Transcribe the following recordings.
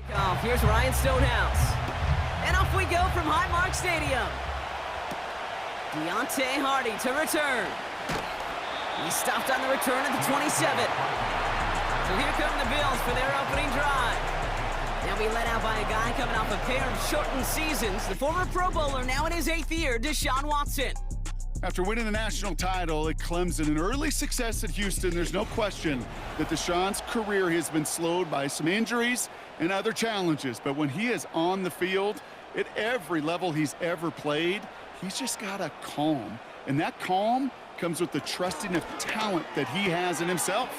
Here's Ryan Stonehouse. And off we go from Highmark Stadium. Deontay Hardy to return. He stopped on the return at the 27. So here come the Bills for their opening drive. They'll be led out by a guy coming off a pair of shortened seasons. The former Pro Bowler, now in his 8th year, Deshaun Watson. After winning the national title at Clemson and early success at Houston, there's no question that Deshaun's career has been slowed by some injuries and other challenges. But when he is on the field, at every level he's ever played, he's just got a calm. And that calm comes with the trusting of talent that he has in himself.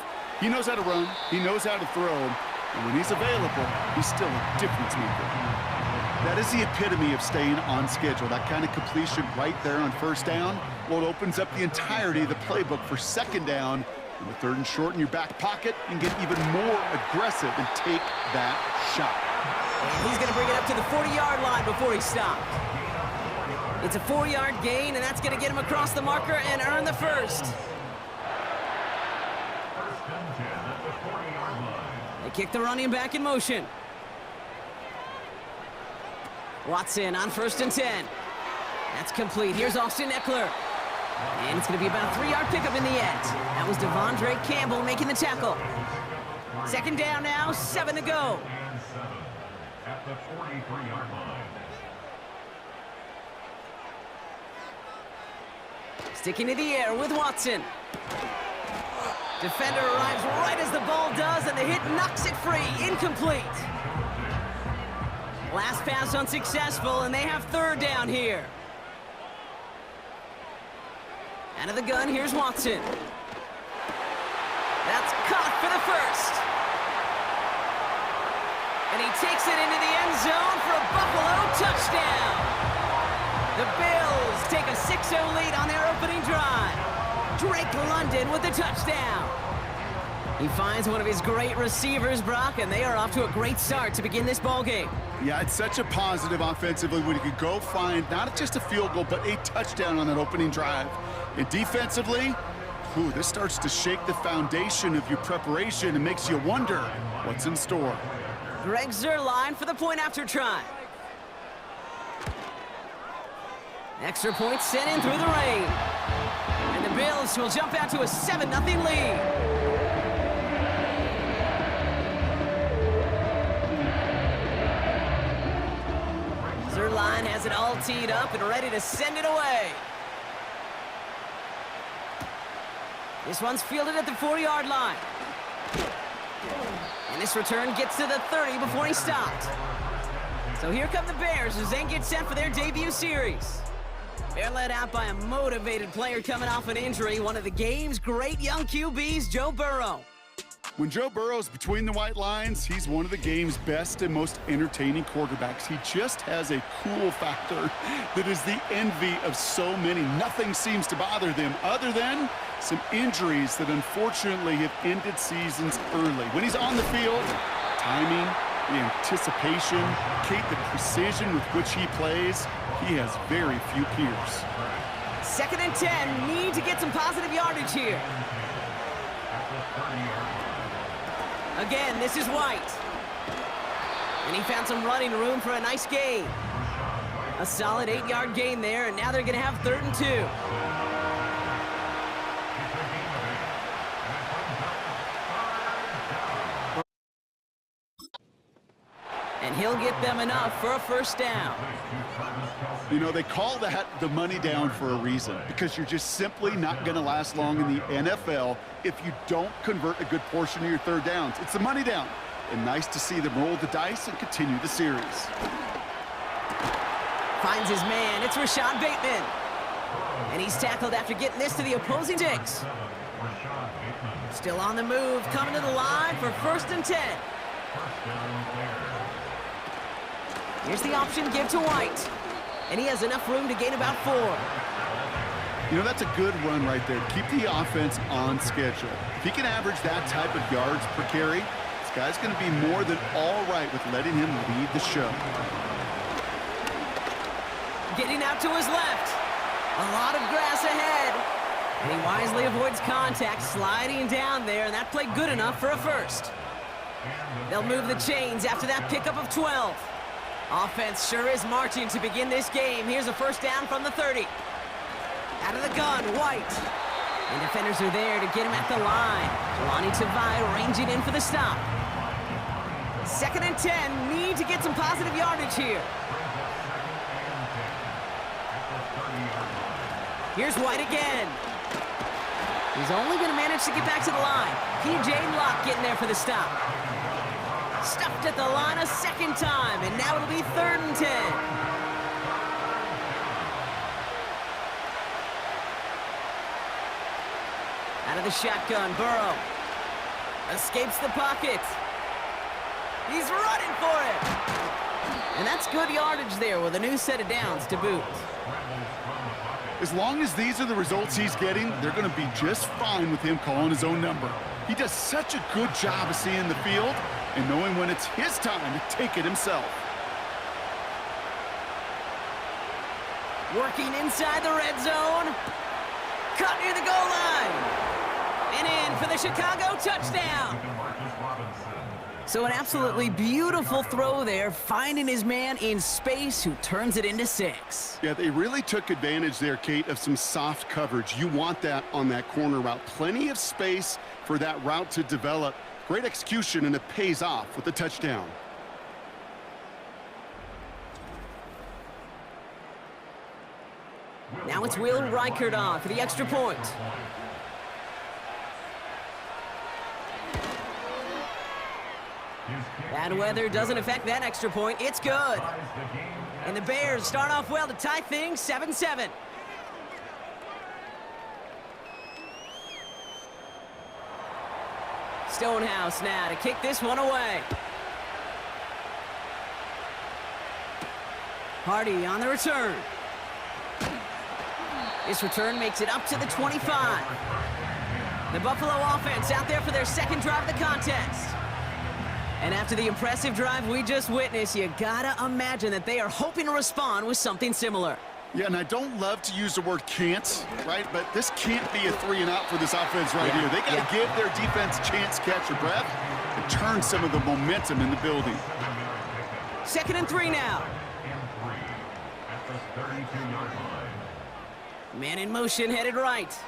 He knows how to run, he knows how to throw, and when he's available, he's still a difference maker. That is the epitome of staying on schedule. That kind of completion right there on first down, well, it opens up the entirety of the playbook for second down. And with third and short in your back pocket, you can get even more aggressive and take that shot. And he's going to bring it up to the 40-yard line before he stopped. It's a 4-yard gain, and that's going to get him across the marker and earn the first. They kick the running back in motion. Watson on 1st and 10. That's complete. Here's Austin Eckler. And it's going to be about a 3-yard pickup in the end. That was Devondre Campbell making the tackle. Second down now, 7 to go. At the 43-yard line. Sticking to the air with Watson. Defender arrives right as the ball does, and the hit knocks it free. Incomplete. Last pass unsuccessful, and they have third down here. Out of the gun, here's Watson. That's caught for the first. And he takes it into the end zone for a Buffalo touchdown. The Bills take a 6-0 lead on their opening drive. Drake London with the touchdown. He finds one of his great receivers, Brock, and they are off to a great start to begin this ballgame. Yeah, it's such a positive offensively when you could go find not just a field goal, but a touchdown on that opening drive. And defensively, this starts to shake the foundation of your preparation and makes you wonder what's in store. Greg Zuerlein for the point after try. Extra point sent in through the rain. And the Bills will jump out to a 7-0 lead. Zuerlein has it all teed up and ready to send it away. This one's fielded at the 40-yard line. And this return gets to the 30 before he stopped. So here come the Bears as they get set for their debut series. They're led out by a motivated player coming off an injury, one of the game's great young QBs, Joe Burrow. When Joe Burrow's between the white lines, he's one of the game's best and most entertaining quarterbacks. He just has a cool factor that is the envy of so many. Nothing seems to bother them other than some injuries that unfortunately have ended seasons early. When he's on the field, timing, the anticipation, the precision with which he plays, he has very few peers. 2nd and 10, need to get some positive yardage here. Again, this is White. And he found some running room for a nice gain. A solid 8-yard gain there, and now they're going to have 3rd and 2. And he'll get them enough for a first down. You know, they call that the money down for a reason, because you're just simply not going to last long in the NFL if you don't convert a good portion of your third downs. It's the money down. And nice to see them roll the dice and continue the series. Finds his man. It's Rashad Bateman. And he's tackled after getting this to the opposing sticks. Still on the move, coming to the line for 1st and 10. Here's the option, give to White. And he has enough room to gain about 4. You know, that's a good run right there. Keep the offense on schedule. If he can average that type of yards per carry, this guy's going to be more than all right with letting him lead the show. Getting out to his left. A lot of grass ahead. And he wisely avoids contact, sliding down there, and that played good enough for a first. They'll move the chains after that pickup of 12. Offense sure is marching to begin this game. Here's a first down from the 30. Out of the gun, White. And defenders are there to get him at the line. Lonnie Tavai ranging in for the stop. 2nd and 10, need to get some positive yardage here. Here's White again. He's only going to manage to get back to the line. P.J. Locke getting there for the stop. Stuffed at the line a second time, and now it'll be 3rd and 10. Out of the shotgun, Burrow. Escapes the pocket. He's running for it. And that's good yardage there with a new set of downs to boot. As long as these are the results he's getting, they're going to be just fine with him calling his own number. He does such a good job of seeing the field and knowing when it's his time to take it himself. Working inside the red zone. Cut near the goal line. And in for the Chicago touchdown. So an absolutely beautiful throw there, finding his man in space who turns it into 6. Yeah, they really took advantage there, Kate, of some soft coverage. You want that on that corner route. Plenty of space for that route to develop. Great execution, and it pays off with the touchdown. Now it's Will Reichert on for the extra point. Bad weather doesn't affect that extra point. It's good. And the Bears start off well to tie things 7-7. Stonehouse now to kick this one away. Hardy on the return. This return makes it up to the 25. The Buffalo offense out there for their second drive of the contest. And after the impressive drive we just witnessed, you gotta imagine that they are hoping to respond with something similar. Yeah, and I don't love to use the word can't, right? But this can't be a 3-and-out for this offense right here. They got to give their defense a chance to catch their breath and turn some of the momentum in the building. 2nd and 3 now. Man in motion, headed right.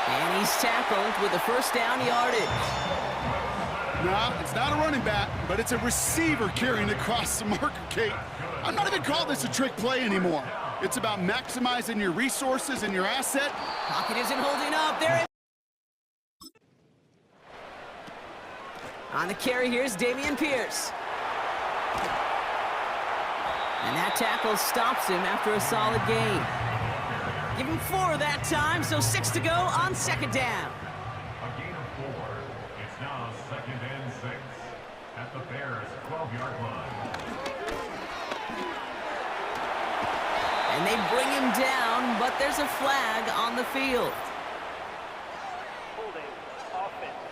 And he's tackled with a first down yardage. No, it's not a running back, but it's a receiver carrying across the marker, Kate. I'm not even calling this a trick play anymore. It's about maximizing your resources and your asset. Pocket isn't holding up. There. On the carry, here's Dameon Pierce. And that tackle stops him after a solid gain. Give him 4 that time, so 6 to go on 2nd down. A gain of 4. It's now 2nd and 6 at the Bears' 12-yard line. And they bring him down, but there's a flag on the field. Holding offense.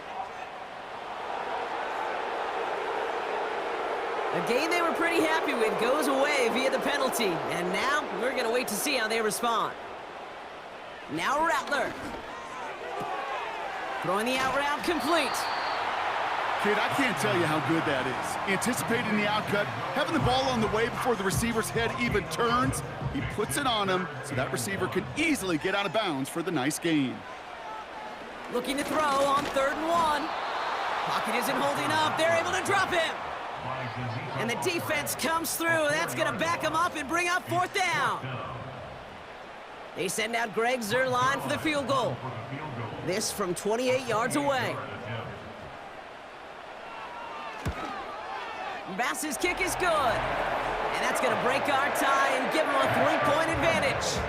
A game they were pretty happy with goes away via the penalty. And now we're going to wait to see how they respond. Now Rattler. Throwing the out route complete. Kid, I can't tell you how good that is. Anticipating the outcut, having the ball on the way before the receiver's head even turns. He puts it on him so that receiver can easily get out of bounds for the nice gain. Looking to throw on 3rd and 1. Pocket isn't holding up. They're able to drop him. And the defense comes through. That's going to back him up and bring up 4th down. They send out Greg Zuerlein for the field goal. This from 28 yards away. Bass's kick is good. And that's going to break our tie and give him a 3-point advantage.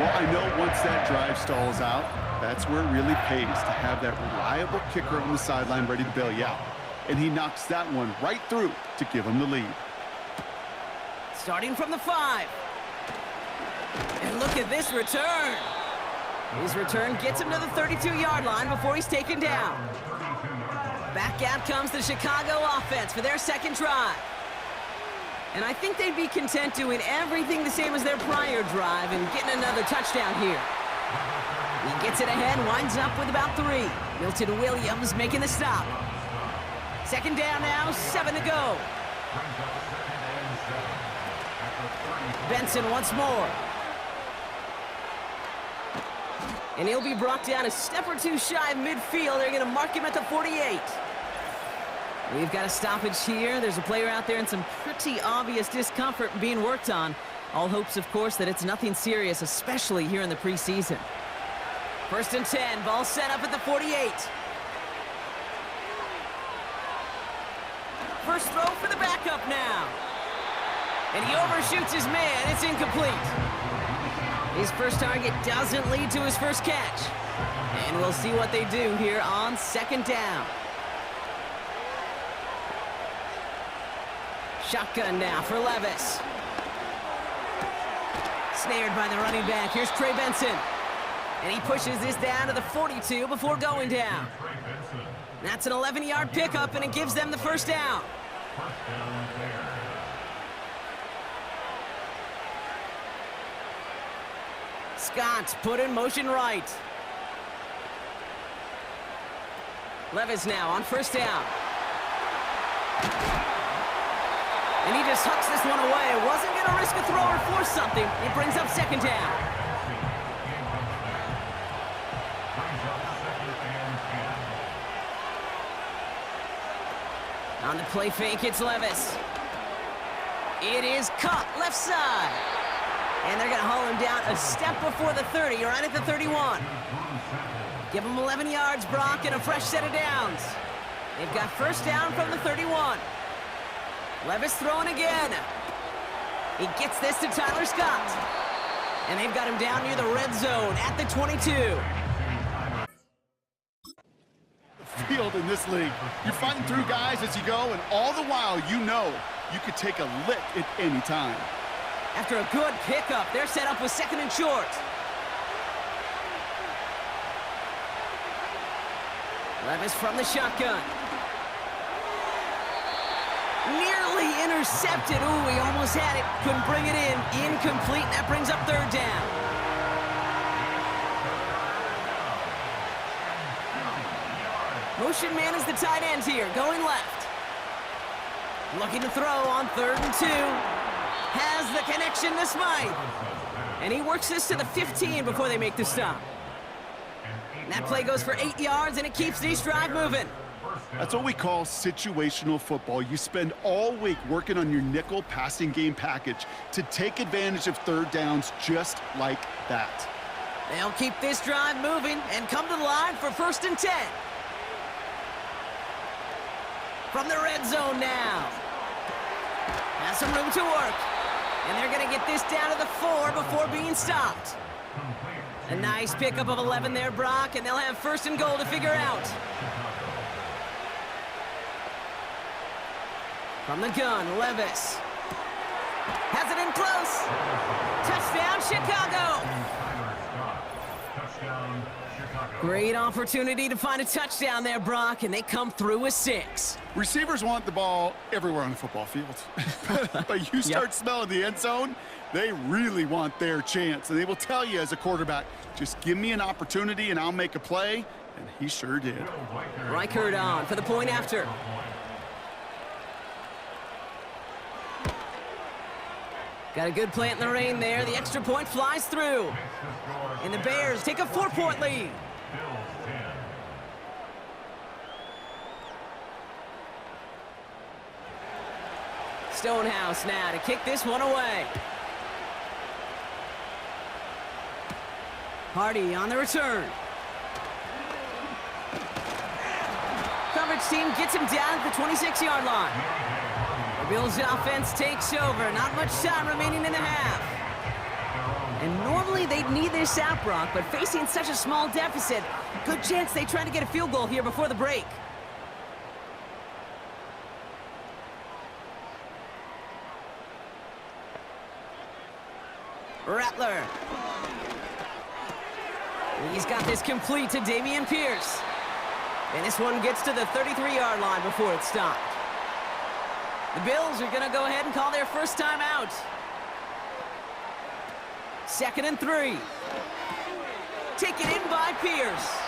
Well, I know once that drive stalls out, that's where it really pays to have that reliable kicker on the sideline ready to bail you out. And he knocks that one right through to give him the lead. Starting from the 5. And look at this return. His return gets him to the 32-yard line before he's taken down. Back out comes the Chicago offense for their second drive. And I think they'd be content doing everything the same as their prior drive and getting another touchdown here. He gets it ahead, winds up with about 3. Milton Williams making the stop. Second down now, 7 to go. Benson once more. And he'll be brought down a step or two shy of midfield. They're going to mark him at the 48. We've got a stoppage here. There's a player out there in some pretty obvious discomfort being worked on. All hopes, of course, that it's nothing serious, especially here in the preseason. First and 10, ball set up at the 48. First throw for the backup now. And he overshoots his man. It's incomplete. His first target doesn't lead to his first catch. And we'll see what they do here on second down. Shotgun now for Levis. Snared by the running back. Here's Trey Benson. And he pushes this down to the 42 before going down. That's an 11-yard pickup, and it gives them the first down. Scott put in motion right. Levis now on first down. And he just hucks this one away. Wasn't going to risk a throw or force something. It brings up second down. On the play fake, it's Levis. It is caught left side. And they're going to haul him down a step before the 30, right at the 31. Give him 11 yards, Brock, and a fresh set of downs. They've got first down from the 31. Levis throwing again. He gets this to Tyler Scott. And they've got him down near the red zone at the 22. Field in this league. You're fighting through guys as you go, and all the while you know you could take a lick at any time. After a good pickup, they're set up with second and short. Levis from the shotgun. Nearly intercepted. Ooh, he almost had it. Couldn't bring it in. Incomplete. That brings up third down. Motion man is the tight end here, going left. Looking to throw on third and 2. Has the connection to Smythe. And he works this to the 15 before they make the stop. And that play goes for 8 yards, and it keeps this drive moving. That's what we call situational football. You spend all week working on your nickel passing game package to take advantage of third downs just like that. They'll keep this drive moving and come to the line for first and 10. From the red zone now. Has some room to work. And they're going to get this down to the 4 before being stopped. A nice pickup of 11 there, Brock, and they'll have first and goal to figure out. From the gun, Levis. Has it in close. Touchdown, Chicago. Great opportunity to find a touchdown there, Brock, and they come through with 6. Receivers want the ball everywhere on the football field. But you start smelling the end zone, they really want their chance. And they will tell you as a quarterback, just give me an opportunity and I'll make a play. And he sure did. Reichert on for the point after. Got a good plant in the rain there. The extra point flies through. And the Bears take a 4-point lead. Stonehouse now to kick this one away. Hardy on the return. Coverage team gets him down at the 26-yard line. The Bills' offense takes over. Not much time remaining in the half. And normally they'd need this out, Brock, but facing such a small deficit, good chance they try to get a field goal here before the break. Rattler. He's got this complete to Dameon Pierce. And this one gets to the 33-yard line before it's stopped. The Bills are going to go ahead and call their first time out. 2nd and 3. Taken in by Pierce.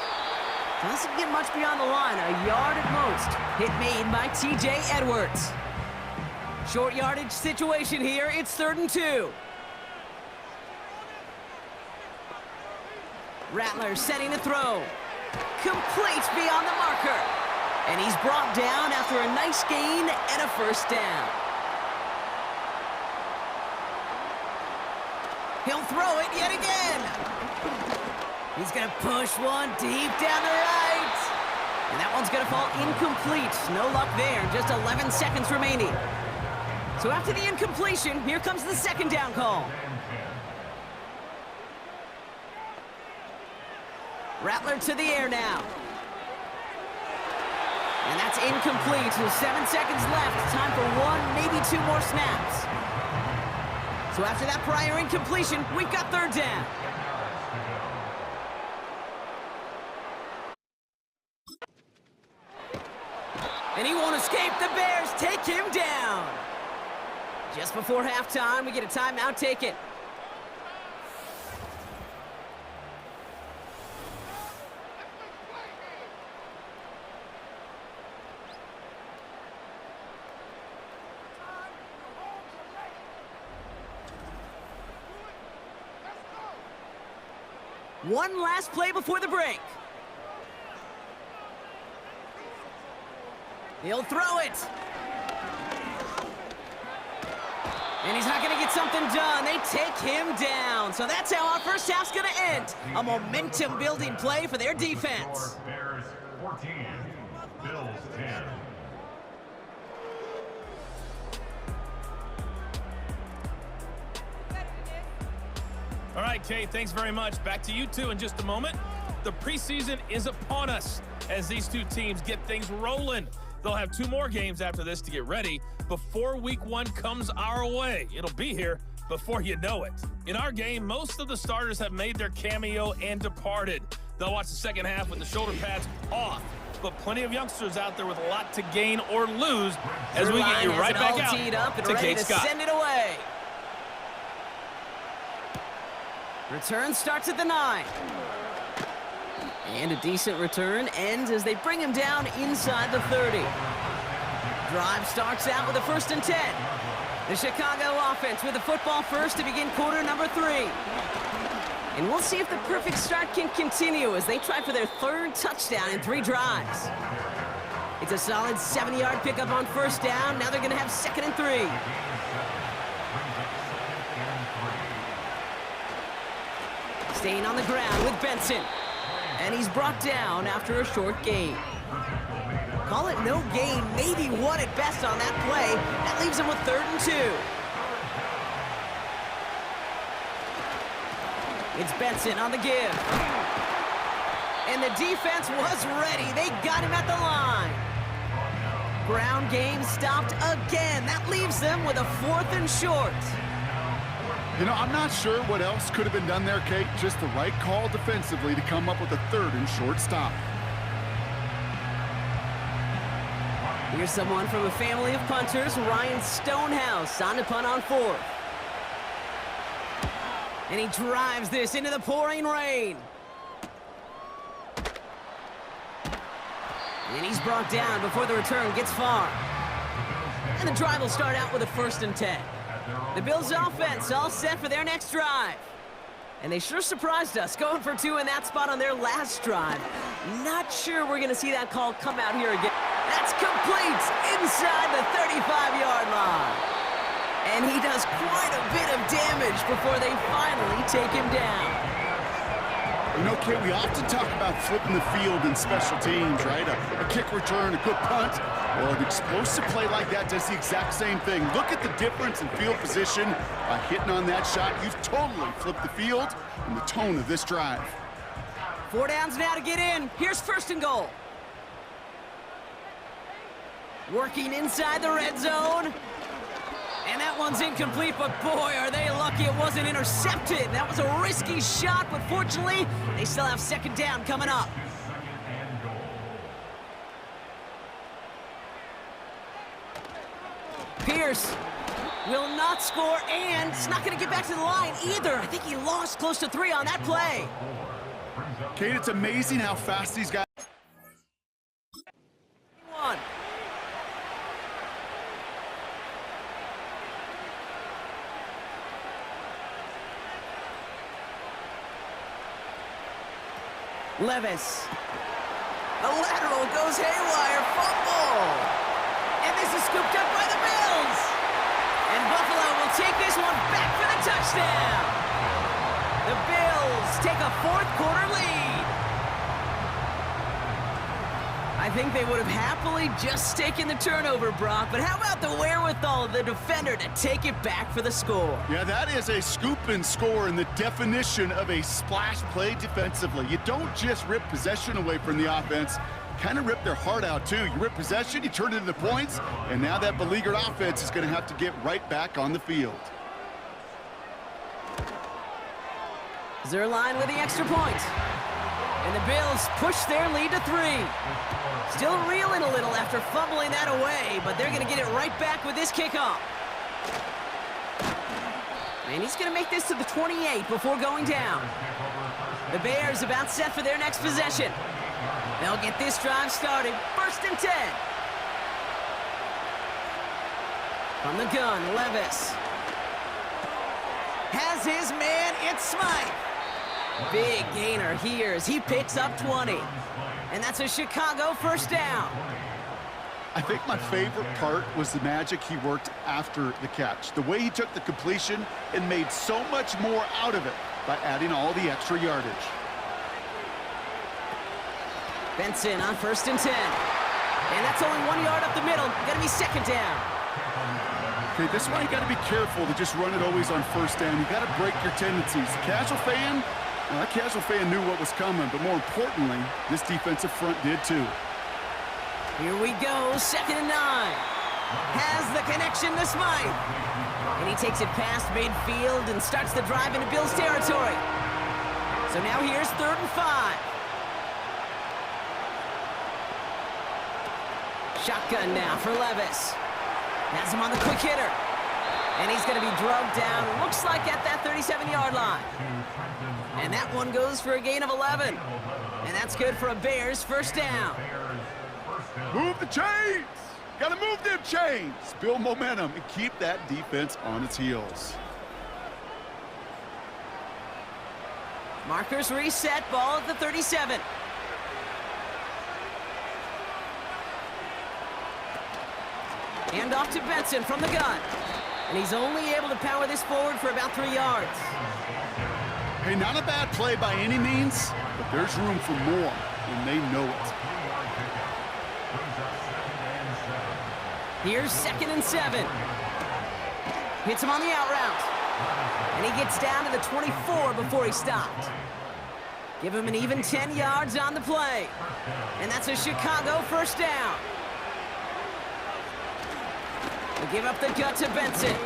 Doesn't get much beyond the line, a yard at most. Hit made by TJ Edwards. Short yardage situation here, it's 3rd and 2. Rattler setting to throw. Completes beyond the marker. And he's brought down after a nice gain and a 1st down. He'll throw it yet again. He's going to push one deep down the right. And that one's going to fall incomplete. No luck there. Just 11 seconds remaining. So after the incompletion, here comes the 2nd down call. Rattler to the air now. And that's incomplete. 7 seconds left. Time for 1, maybe 2 more snaps. So after that prior incompletion, we've got 3rd down. And he won't escape. The Bears take him down. Just before halftime, we get a timeout taken. One last play before the break. He'll throw it. And he's not going to get something done. They take him down. So that's how our first half's going to end. A momentum-building play for their defense. Bears 14, Bills 10. All right, Kate, thanks very much. Back to you two in just a moment. The preseason is upon us as these two teams get things rolling. They'll have 2 more games after this to get ready before week 1 comes our way. It'll be here before you know it. In our game, most of the starters have made their cameo and departed. They'll watch the second half with the shoulder pads off. But plenty of youngsters out there with a lot to gain or lose as we get you right back out to Kate Scott. Send it away. Return starts at the 9. And a decent return ends as they bring him down inside the 30. Drive starts out with a 1st and 10. The Chicago offense with the football first to begin quarter number 3. And we'll see if the perfect start can continue as they try for their 3rd touchdown in 3 drives. It's a solid 70-yard pickup on 1st down. Now they're going to have 2nd and 3. Staying on the ground with Benson. And he's brought down after a short gain. Call it no gain, maybe 1 at best on that play. That leaves him with 3rd and 2. It's Benson on the give. And the defense was ready. They got him at the line. Ground game stopped again. That leaves them with a 4th and short. You know, I'm not sure what else could have been done there, Kate. Just the right call defensively to come up with a 3rd and short stop. Here's someone from a family of punters, Ryan Stonehouse, on to punt on 4th. And he drives this into the pouring rain. And he's brought down before the return gets far. And the drive will start out with a 1st and 10. The Bills offense all set for their next drive. And they sure surprised us, going for 2 in that spot on their last drive. Not sure we're going to see that call come out here again. That's complete inside the 35-yard line. And he does quite a bit of damage before they finally take him down. You know, Kate, we often talk about flipping the field in special teams, right? A kick return, a good punt. Well, an explosive play like that does the exact same thing. Look at the difference in field position by hitting on that shot. You've totally flipped the field and the tone of this drive. 4 downs now to get in. Here's 1st and goal. Working inside the red zone. And that one's incomplete, but boy, are they lucky it wasn't intercepted. That was a risky shot, but fortunately, they still have 2nd down coming up. Pierce will not score, and it's not going to get back to the line either. I think he lost close to 3 on that play. Kate, it's amazing how fast these guys... One. Levis. The lateral goes haywire. Fumble. And this is scooped up by the Bills. And Buffalo will take this one back for the touchdown. The Bills take a fourth-quarter lead. I think they would have happily just taken the turnover, Brock, but how about the wherewithal of the defender to take it back for the score? Yeah, that is a scoop and score in the definition of a splash play defensively. You don't just rip possession away from the offense, kind of rip their heart out too. You rip possession, you turn it into points, and now that beleaguered offense is going to have to get right back on the field. Zerline with the extra point. And the Bills push their lead to 3. Still reeling a little after fumbling that away, but they're going to get it right back with this kickoff. And he's going to make this to the 28 before going down. The Bears about set for their next possession. They'll get this drive started. 1st and 10. From the gun, Levis. Has his man, it's Smythe. Big gainer here as he picks up 20. And that's a Chicago first down. I think my favorite part was the magic he worked after the catch. The way he took the completion and made so much more out of it by adding all the extra yardage. Benson on 1st and 10. And that's only 1 yard up the middle. Gonna be 2nd down. Okay, this is why you got to be careful to just run it always on 1st down. You got to break your tendencies. Casual fan, well, that casual fan knew what was coming, but more importantly, this defensive front did too. Here we go, 2nd and 9. Has the connection to Smythe. And he takes it past midfield and starts the drive into Bills territory. So now here's 3rd and 5. Shotgun now for Levis. Has him on the quick hitter. And he's going to be drugged down, looks like at that 37-yard line. And that one goes for a gain of 11. And that's good for a Bears first down. Move the chains! Got to move them chains! Build momentum and keep that defense on its heels. Markers reset, ball at the 37. Hand off to Benson from the gun. And he's only able to power this forward for about 3 yards. Hey, not a bad play by any means, but there's room for more, and they know it. Here's 2nd and 7. Hits him on the out route. And he gets down to the 24 before he stopped. Give him an even 10 yards on the play. And that's a Chicago first down. They give up the gut to Benson.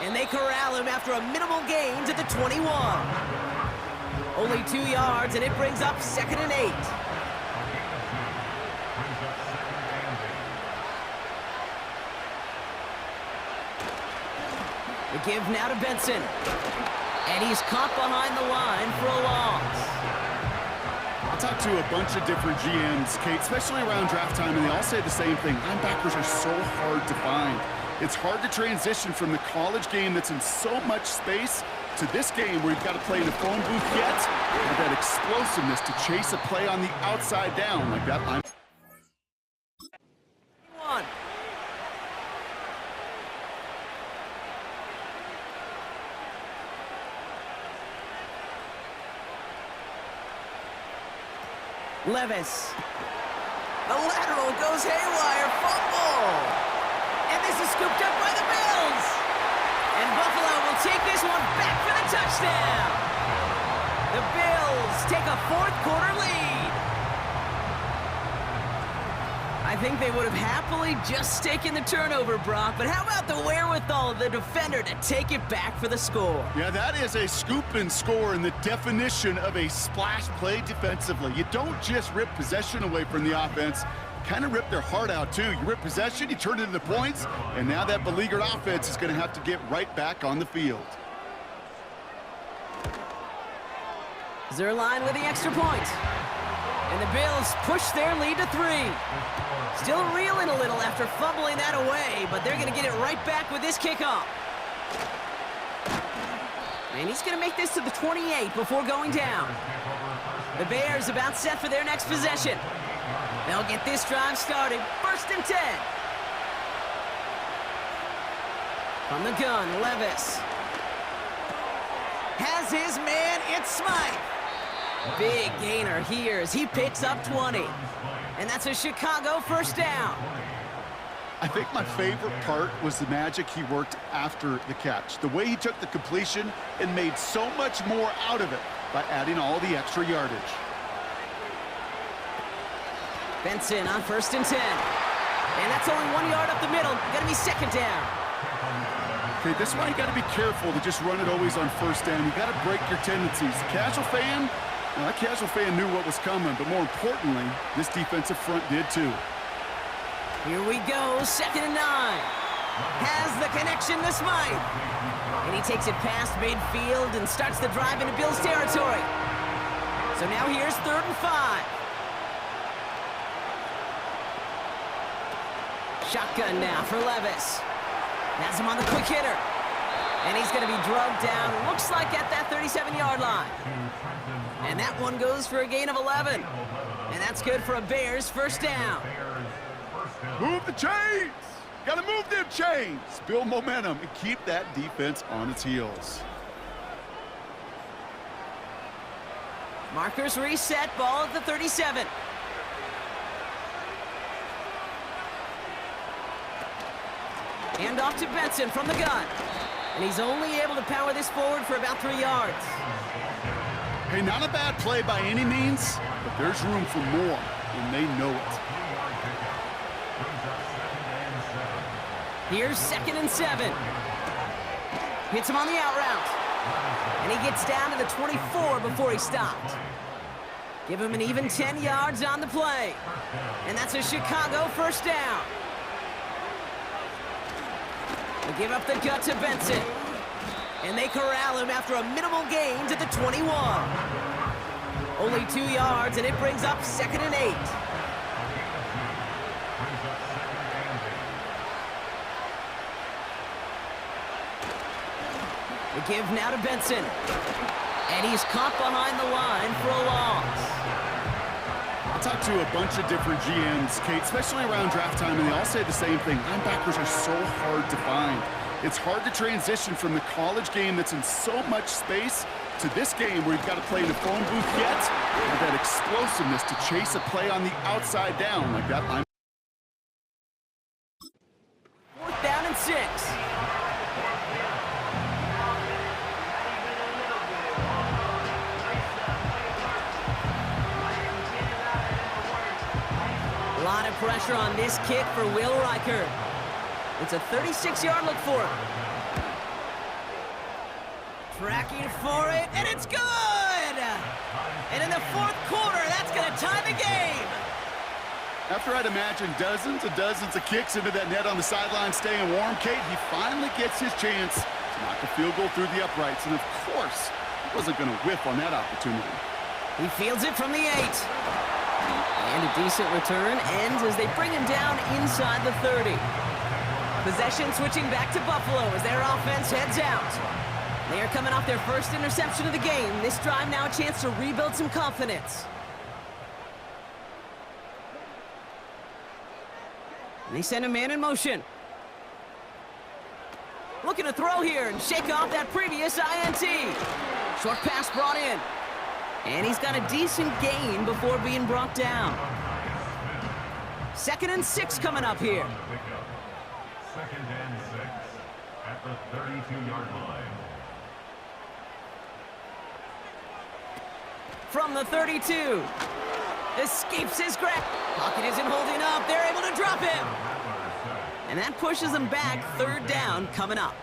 And they corral him after a minimal gain to the 21. Only 2 yards, and it brings up 2nd and 8. The give now to Benson. And he's caught behind the line for a loss. I talked to a bunch of different GMs, Kate, especially around draft time, and they all say the same thing. Linebackers are so hard to find. It's hard to transition from the college game that's in so much space to this game where you've got to play in a phone booth yet, and that explosiveness to chase a play on the outside down like that. One. Levis. The lateral goes haywire. Fumble. And this is scooped up by the Bills. And Buffalo will take this one back for the touchdown. The Bills take a fourth-quarter lead. I think they would have happily just taken the turnover, Brock, but how about the wherewithal of the defender to take it back for the score? Yeah, that is a scoop and score in the definition of a splash play defensively. You don't just rip possession away from the offense, kind of rip their heart out too. You rip possession, you turn it into points, and now that beleaguered offense is going to have to get right back on the field. Zerline with the extra point. And the Bills push their lead to 3. Still reeling a little after fumbling that away, but they're going to get it right back with this kickoff. And he's going to make this to the 28 before going down. The Bears about set for their next possession. They'll get this drive started. 1st and 10. From the gun, Levis. Has his man, it's Smythe. Big gainer here as he picks up 20. And that's a Chicago 1st down. I think my favorite part was the magic he worked after the catch. The way he took the completion and made so much more out of it by adding all the extra yardage. Benson on 1st and 10. And that's only 1 yard up the middle. Gonna be 2nd down. Okay, this is why you got to be careful to just run it always on 1st down. You got to break your tendencies. Casual fan, well, that casual fan knew what was coming, but more importantly, this defensive front did too. Here we go, 2nd and 9. Has the connection to Smythe. And he takes it past midfield and starts the drive into Bills territory. So now here's 3rd and 5. Shotgun now for Levis. Has him on the quick hitter. And he's going to be drugged down, looks like at that 37-yard line. And that one goes for a gain of 11. And that's good for a Bears 1st down. Move the chains! Got to move them chains! Build momentum and keep that defense on its heels. Markers reset, ball at the 37. Hand off to Benson from the gun. And he's only able to power this forward for about 3 yards. Hey, not a bad play by any means, but there's room for more, and they know it. Here's 2nd and 7. Hits him on the out route. And he gets down to the 24 before he stopped. Give him an even 10 yards on the play. And that's a Chicago 1st down. They give up the gut to Benson. And they corral him after a minimal gain to the 21. Only 2 yards, and it brings up 2nd and 8. They give now to Benson. And he's caught behind the line for a loss. I talked to a bunch of different GMs, Kate, especially around draft time, and they all say the same thing. Linebackers are so hard to find. It's hard to transition from the college game that's in so much space to this game where you've got to play in a phone booth yet, and that explosiveness to chase a play on the outside down like that. 4th down and 6. A lot of pressure on this kick for Will Riker. It's a 36-yard look for him. Tracking for it, and it's good! And in the 4th quarter, that's going to tie the game. After I'd imagined dozens and dozens of kicks into that net on the sideline staying warm, Kate, he finally gets his chance to knock a field goal through the uprights. And of course, he wasn't going to whiff on that opportunity. He fields it from the 8. And a decent return ends as they bring him down inside the 30. Possession switching back to Buffalo as their offense heads out. They are coming off their first interception of the game. This drive now a chance to rebuild some confidence. And they send a man in motion. Looking to throw here and shake off that previous INT. Short pass brought in. And he's got a decent gain before being brought down. 2nd and 6 coming up here. 2nd and 6 at the 32-yard line. From the 32. Escapes his grip. Pocket isn't holding up. They're able to drop him. And that pushes them back. 3rd down coming up.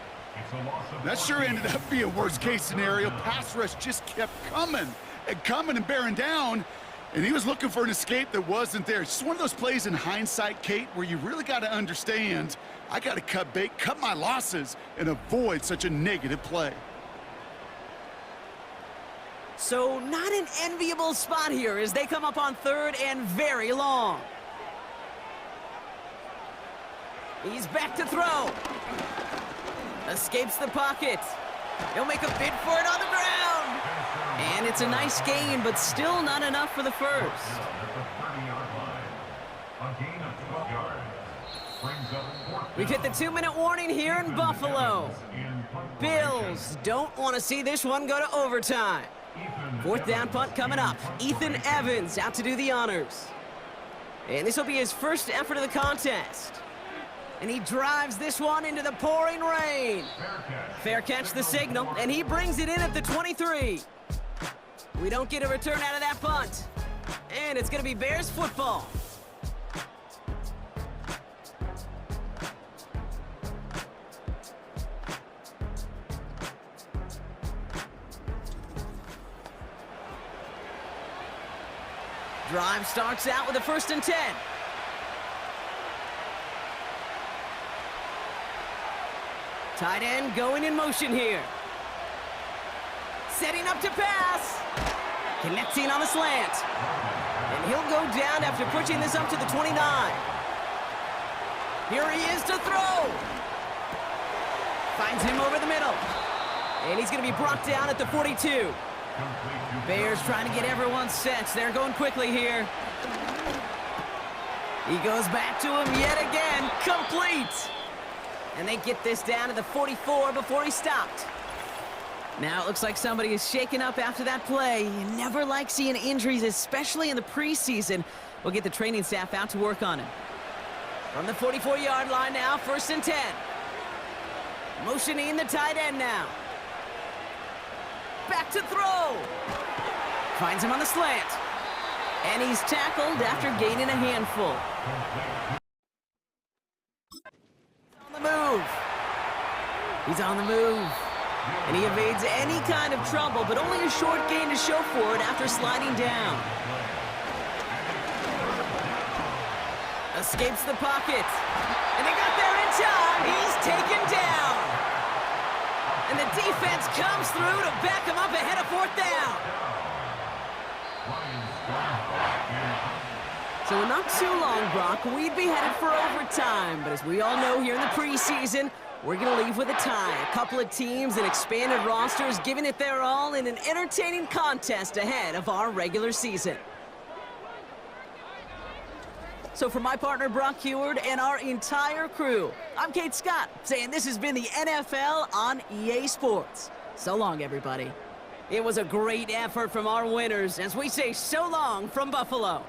That sure ended up being worst case scenario. Pass rush just kept coming and bearing down, and he was looking for an escape that wasn't there. It's just one of those plays in hindsight, Kate, where you really got to understand, I got to cut bait, cut my losses, and avoid such a negative play. So not an enviable spot here as they come up on third and very long. He's back to throw. Escapes the pocket. He'll make a bid for it on the ground. And it's a nice gain, but still not enough for the first. At the 30-yard line. A gain of 12 yards. Brings up fourth We've hit the 2-minute warning here in Buffalo. in punt Bills don't want to see this one go to overtime. Ethan Fourth down Evans punt coming up. Ethan Evans out to do the honors. And this will be his first effort of the contest. And he drives this one into the pouring rain. Fair catch the signal, and he brings it in at the 23. We don't get a return out of that punt. And it's going to be Bears football. Drive starts out with a 1st and 10. Tight end going in motion here. Setting up to pass. Connecting on the slant. And he'll go down after pushing this up to the 29. Here he is to throw. Finds him over the middle. And he's going to be brought down at the 42. Bears trying to get everyone set. They're going quickly here. He goes back to him yet again. Complete. And they get this down to the 44 before he stopped. Now it looks like somebody is shaken up after that play. You never like seeing injuries, especially in the preseason. We'll get the training staff out to work on him. From the 44-yard line now, 1st and 10. Motioning the tight end now. Back to throw. Finds him on the slant. And he's tackled after gaining a handful. On the move. He's on the move. And he evades any kind of trouble, but only a short gain to show for it after sliding down. Escapes the pocket. And they got there in time. He's taken down. And the defense comes through to back him up ahead of 4th down. So not too long, Brock, we'd be headed for overtime. But as we all know here in the preseason, we're going to leave with a tie. A couple of teams and expanded rosters giving it their all in an entertaining contest ahead of our regular season. So for my partner, Brock Heward, and our entire crew, I'm Kate Scott, saying this has been the NFL on EA Sports. So long, everybody. It was a great effort from our winners as we say so long from Buffalo.